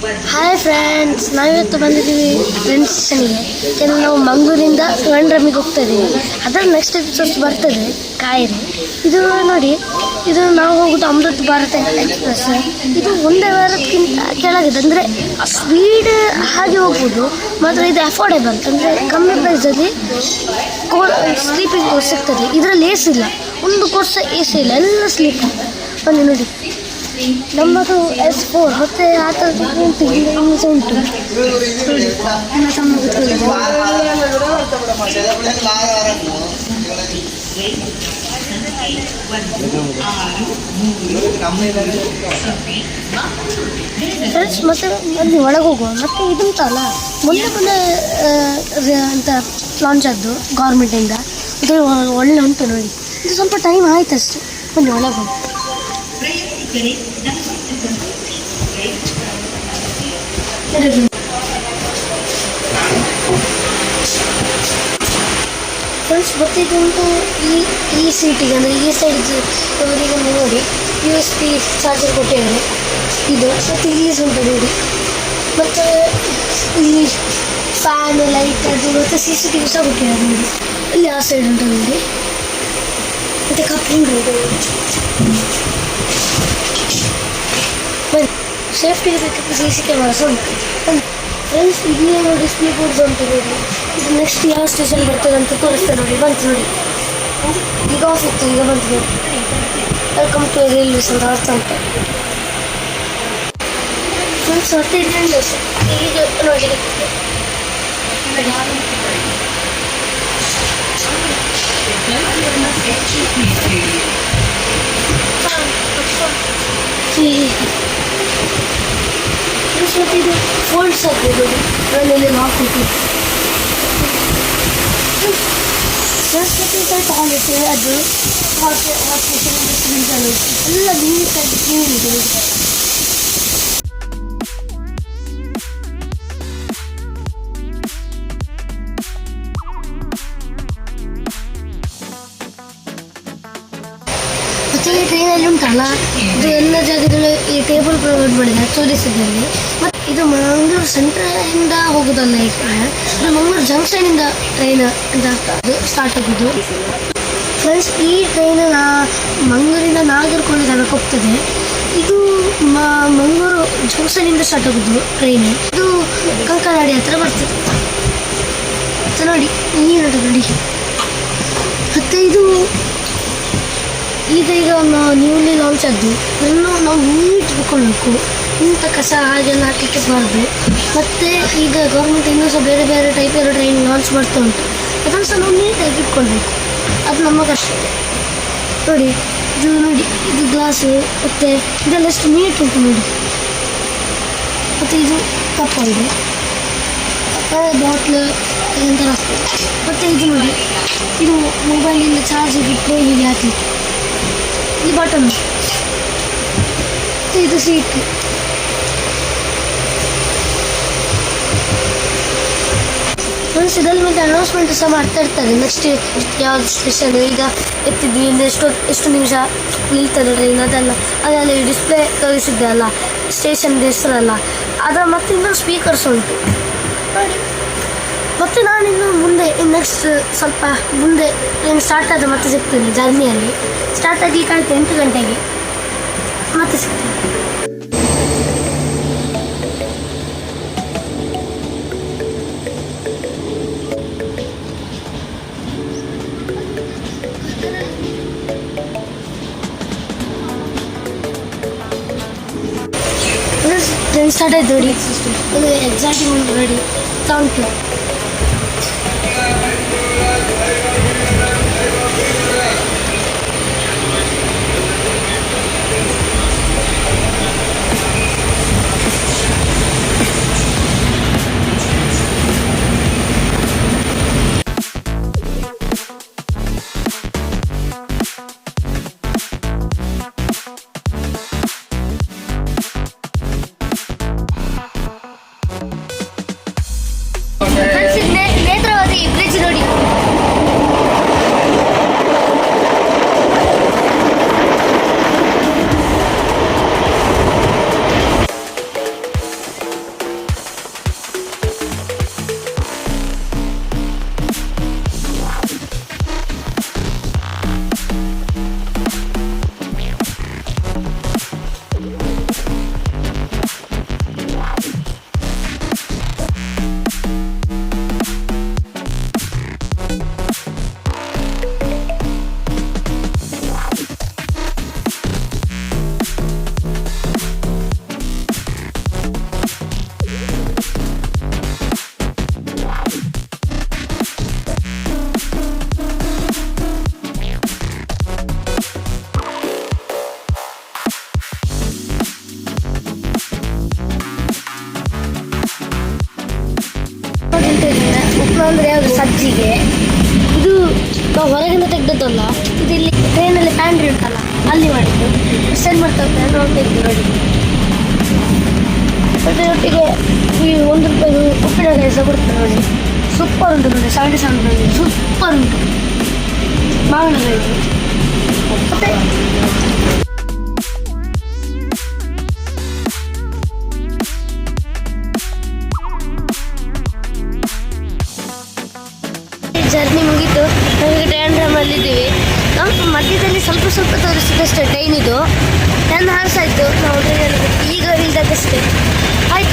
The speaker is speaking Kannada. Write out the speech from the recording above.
ಹಾಯ್ ಫ್ರೆಂಡ್ಸ್, ನಾವಿವತ್ತು ಬಂದಿದ್ದೀವಿ ಫ್ರೆಂಡ್ಸ್ ಸ್ಟೇಷನ್ಗೆ. ಯಾಕೆಂದರೆ ನಾವು ಮಂಗಳೂರಿಂದ ವಂಡ್ರಮ್ಮಿಗೆ ಹೋಗ್ತಾ ಇದ್ದೀವಿ. ಅದರ ನೆಕ್ಸ್ಟ್ ಎಪಿಸೋಡ್ಸ್ ಬರ್ತದೆ, ಕಾಯಿರಿ. ಇದು ನೋಡಿ, ಇದು ನಾವು ಹೋಗೋದು ಅಮೃತ್ ಭಾರತ ಎಕ್ಸ್ಪ್ರೆಸ್. ಇದು ಒಂದೇ ವಾರಕ್ಕಿಂತ ಕೆಳಗಿದೆ, ಅಂದರೆ ಸ್ಪೀಡ್ ಹಾಗೆ ಹೋಗ್ಬೋದು. ಮಾತ್ರ ಇದು ಅಫೋರ್ಡೆಬಲ್, ಅಂದರೆ ಕಮ್ಮಿ ಪ್ರೈಸಲ್ಲಿ ಸ್ಲೀಪಿಂಗ್ ಕೋರ್ಸ್ ಸಿಗ್ತದೆ. ಇದರಲ್ಲಿ ಎ ಸಿ ಇಲ್ಲ, ಒಂದು ಕೋರ್ಸ್ ಎ ಸಿ ಇಲ್ಲ, ಎಲ್ಲ ಸ್ಲೀಪಿಂಗ್. ಬನ್ನಿ ನೋಡಿ, ನಮ್ಮದು S4 ಮತ್ತು ಆ ಥರದ್ದು ಉಂಟು, ಇಂಗ್ಲೀಷ್ ಉಂಟು. ನನ್ನ ತಮ್ಮ ಫ್ರೆಂಡ್ಸ್, ಮತ್ತೆ ಅಲ್ಲಿ ಒಳಗೆ ಹೋಗುವ. ಮತ್ತು ಇದುಂಟಲ್ಲ, ಮೊನ್ನೆ ಅಂತ ಲಾಂಚ್ ಆದ್ದು ಗೌರ್ಮೆಂಟಿಂದ, ಅದು ಒಳ್ಳೆ ಉಂಟು ನೋಡಿ. ಇದು ಸ್ವಲ್ಪ ಟೈಮ್ ಆಯ್ತು ಅಷ್ಟೇ. ಬನ್ನಿ ಒಳಗೆ ಹೋಗಿ. ಫ್ರೆಂಡ್ಸ್, ಮತ್ತೆ ಇದೊಂದು ಈ ಸೀಟಿಗೆ, ಅಂದರೆ ಈ ಸೈಡ್ ಅವರಿಗೆ ನೋಡಿ USB ಚಾರ್ಜರ್ ಕೊಟ್ಟಿದ್ದಾರೆ. ಇದು ಮತ್ತು ಇಲ್ಲಿ ಉಂಟು ನೋಡಿ. ಮತ್ತು ಇಲ್ಲಿ ಫ್ಯಾನ್, ಲೈಟ್, ಅದು ಮತ್ತು CCTV ಸಹ ಕೊಟ್ಟಿದ್ದಾರೆ ನೋಡಿ. ಇಲ್ಲಿ ಆ ಸೈಡ್ ಉಂಟು ನೋಡಿ. ಮತ್ತು ಕಪ್ಲಿಂಗ್ ರೋಡ್. ಸೇಫ್ಟಿಗೆ ಬೇಕಿತ್ತು CC ಕ್ಯಾಮರಾಸ್ ಉಂಟು. ಫ್ರೆಂಡ್ಸ್, ಇಲ್ಲಿ ನೋಡಿ ಡಿಸ್ಪ್ಲೇ ಬೋರ್ಡ್ಸ್ ಉಂಟು ನೋಡಿ. ಇದು ನೆಕ್ಸ್ಟ್ ಯಾವ ಸ್ಟೇಷನ್ ಬರ್ತದೆ ಅಂತ ತೋರಿಸ್ತೇನೆ ನೋಡಿ. ಬಂತು ನೋಡಿ, ಈಗ ಆಫ್ ಇತ್ತು, ಈಗ ಬಂತು ನೋಡಿ. ವೆಲ್ಕಮ್ ಟು ರೈಲ್ವೇಸ್ ಅಂತ ಅರ್ಥ ಉಂಟು. ಫ್ರೆಂಡ್ಸ್, ಮತ್ತೆ ಈಗ ನೋಡಿ, ಮತ್ತೆ ಇದು ಫೋಲ್ಡ್ಸ್ ಆಗ್ಬೋದು ಅದರಲ್ಲಿ ಹಾಕ್ಬಿಟ್ಟು. ಮತ್ತೆ ಟಾಯ್ಲೆಟ್, ಅದು ಎಲ್ಲ ನೀಟಾಗಿ ಕ್ಲೀನ್ ಇದೆ. ಮತ್ತು ಈ ಟ್ರೈನಲ್ಲಿ ಉಂಟಲ್ಲ, ಇದು ಎಲ್ಲ ಜಾಗದಲ್ಲಿ ಈ ಟೇಬಲ್ ಪ್ರೊವೈಡ್ ಮಾಡಿದ್ದಾರೆ ತೋರಿಸಿದ್ದಲ್ಲಿ. ಮತ್ತು ಇದು ಮಂಗಳೂರು ಸೆಂಟ್ರಲಿಂದ ಹೋಗೋದಲ್ಲ ಈ ಟ್ರೈನ್, ಇದು ಮಂಗಳೂರು ಜಂಕ್ಷನಿಂದ ಟ್ರೈನ್ ಅಂತ ಸ್ಟಾರ್ಟ್ ಆಗೋದು. ಫ್ರೆಂಡ್ಸ್, ಈ ಟ್ರೈನ್ ಮಂಗಳೂರಿಂದ ನಾಗರಕೋಟೆ ತನಕ ಹೋಗ್ತದೆ. ಇದು ಮಂಗಳೂರು ಜಂಕ್ಷನಿಂದ ಸ್ಟಾರ್ಟ್ ಆಗೋದು ಟ್ರೈನ್. ಇದು ಕಂಕನಾಡಿ ಹತ್ರ ಬರ್ತದೆ. ಮತ್ತು ನೋಡಿ, ನೀರು ನೋಡಿ. ಮತ್ತು ಇದು ಈಗ ನ್ಯೂಲಿ ಲಾಂಚ್ ಆದ್ದು. ಅದನ್ನು ನಾವು ನೀಟ್ ಇಟ್ಕೊಳ್ಬೇಕು, ಇಂಥ ಕಸ ಹಾಗೆಲ್ಲ ಹಾಕಲಿಕ್ಕೆ ಬಾರ್ದು. ಮತ್ತು ಈಗ ಗೌರ್ಮೆಂಟ್ ಇನ್ನೂ ಸಹ ಬೇರೆ ಬೇರೆ ಟೈಪೆಲ್ಲ ಟ್ರೈನ್ ಲಾಂಚ್ ಮಾಡ್ತಾ ಉಂಟು. ಅದನ್ನು ಸಹ ನಾವು ನೀಟಾಗಿ ಇಟ್ಕೊಳ್ಬೇಕು, ಅದು ನಮ್ಮ ಕಷ್ಟ ನೋಡಿ. ಇದು ನೋಡಿ, ಇದು ಗ್ಲಾಸು, ಮತ್ತು ಇದೆಲ್ಲ ಎಷ್ಟು ನೀಟ್ ಉಂಟು ನೋಡಿ. ಮತ್ತು ಇದು ಕಪ್ಪ ಇದೆ, ಬಾಟ್ಲು ಇದೊಂಥರ. ಮತ್ತು ಇದು ನೋಡಿ, ಇದು ಮೊಬೈಲಿಂದ ಚಾರ್ಜಿಗೆ ಟ್ರೈನಿಗೆ ಹಾಕಲಿಕ್ಕೆ ಈ ಬಟನ್. ಮತ್ತು ಇದು ಸೀಟು. ಫ್ರೆಂಡ್ಸ್, ಇದರಲ್ಲಿ ಮತ್ತೆ ಅನೌನ್ಸ್ಮೆಂಟ್ ಸಹ ಮಾಡ್ತಾ ಇರ್ತಾರೆ. ನೆಕ್ಸ್ಟ್ ಯಾವುದು ಸ್ಟೇಷನ್, ಈಗ ಎತ್ತಿದ್ದು ಇಲ್ಲಿ ಎಷ್ಟು ನಿಮಿಷ ನಿಲ್ತದೆ ಟ್ರೈನ್, ಅದೆಲ್ಲ ಈ ಡಿಸ್ಪ್ಲೇ ತೋರಿಸಿದ್ದೆ ಅಲ್ಲ, ಸ್ಟೇಷನ್ ಹೆಸರಲ್ಲ ಅದರ. ಮತ್ತು ಇನ್ನೊಂದು ಸ್ಪೀಕರ್ಸ್ ಉಂಟು ನೋಡಿ. ಮತ್ತು ನಾನಿನ್ನು ಮುಂದೆ ನೆಕ್ಸ್ಟ್ ಸ್ವಲ್ಪ ಮುಂದೆ ಏನು ಸ್ಟಾರ್ಟ್ ಆದ ಮತ್ತೆ ಸಿಗ್ತೇನೆ. ಜರ್ನಿಯಲ್ಲಿ ಸ್ಟಾರ್ಟ್ ಆಗಲಿಕ್ಕೆ ಆಯಿತು 8 ಗಂಟೆಗೆ ಮತ್ತೆ ಸಿಗ್ತೇನೆ. ಟ್ರೈನ್ ಸ್ಟಾರ್ಟ್ ಆಯ್ತು ನೋಡಿ. ಅದು ಎಕ್ಸಾಕ್ಟ್ ರೆಡಿ ಉಂಟು. ಅಜ್ಜಿಗೆ. ಇದು ನಾವು ಹೊರಗಿಂದ ತೆಗ್ದದ್ದಲ್ಲ, ಇದು ಇಲ್ಲಿ ಟ್ರೈನಲ್ಲಿ ಪ್ಯಾಂಟ್ರಿ ಉಂಟಲ್ಲ ಅಲ್ಲಿ ಮಾಡಿದ್ದು. ಸೆಲ್ ಮಾಡ್ತಾ ಹೋಗ್ತಾರೆ ನೋಡ್ತಿದ್ವಿ ನೋಡಿ. ಒಟ್ಟಿಗೆ ಈ 1 ರೂಪಾಯಿದು ಉಪ್ಪಿನಕಾಯಿ ಸಹ ಕೊಡ್ತಾರೆ ನೋಡಿ. ಸೂಪರ್ ಉಂಟು ನೋಡಿ, 77 ರೂಪಾಯಿ ಸೂಪರ್ ಉಂಟು ಮಾವಿನಕಾಯಿ. ಮತ್ತೆ ಜರ್ನಿ ಮುಗೀತು. ನಾವೀಗ ಟ್ಯಾಂಡ್ರಮಲ್ಲಿದ್ದೀವಿ. ನಾವು ಮಧ್ಯದಲ್ಲಿ ಸ್ವಲ್ಪ ತೋರಿಸಿದಷ್ಟೇ ಟ್ರೈನ್ ಇದು. 10 hours ಆಯಿತು ನಾವು ಟ್ರೈನಲ್ಲಿ ಈಗ ಇಲ್ದಕ್ಕಷ್ಟೇ ಆಯ್ತು.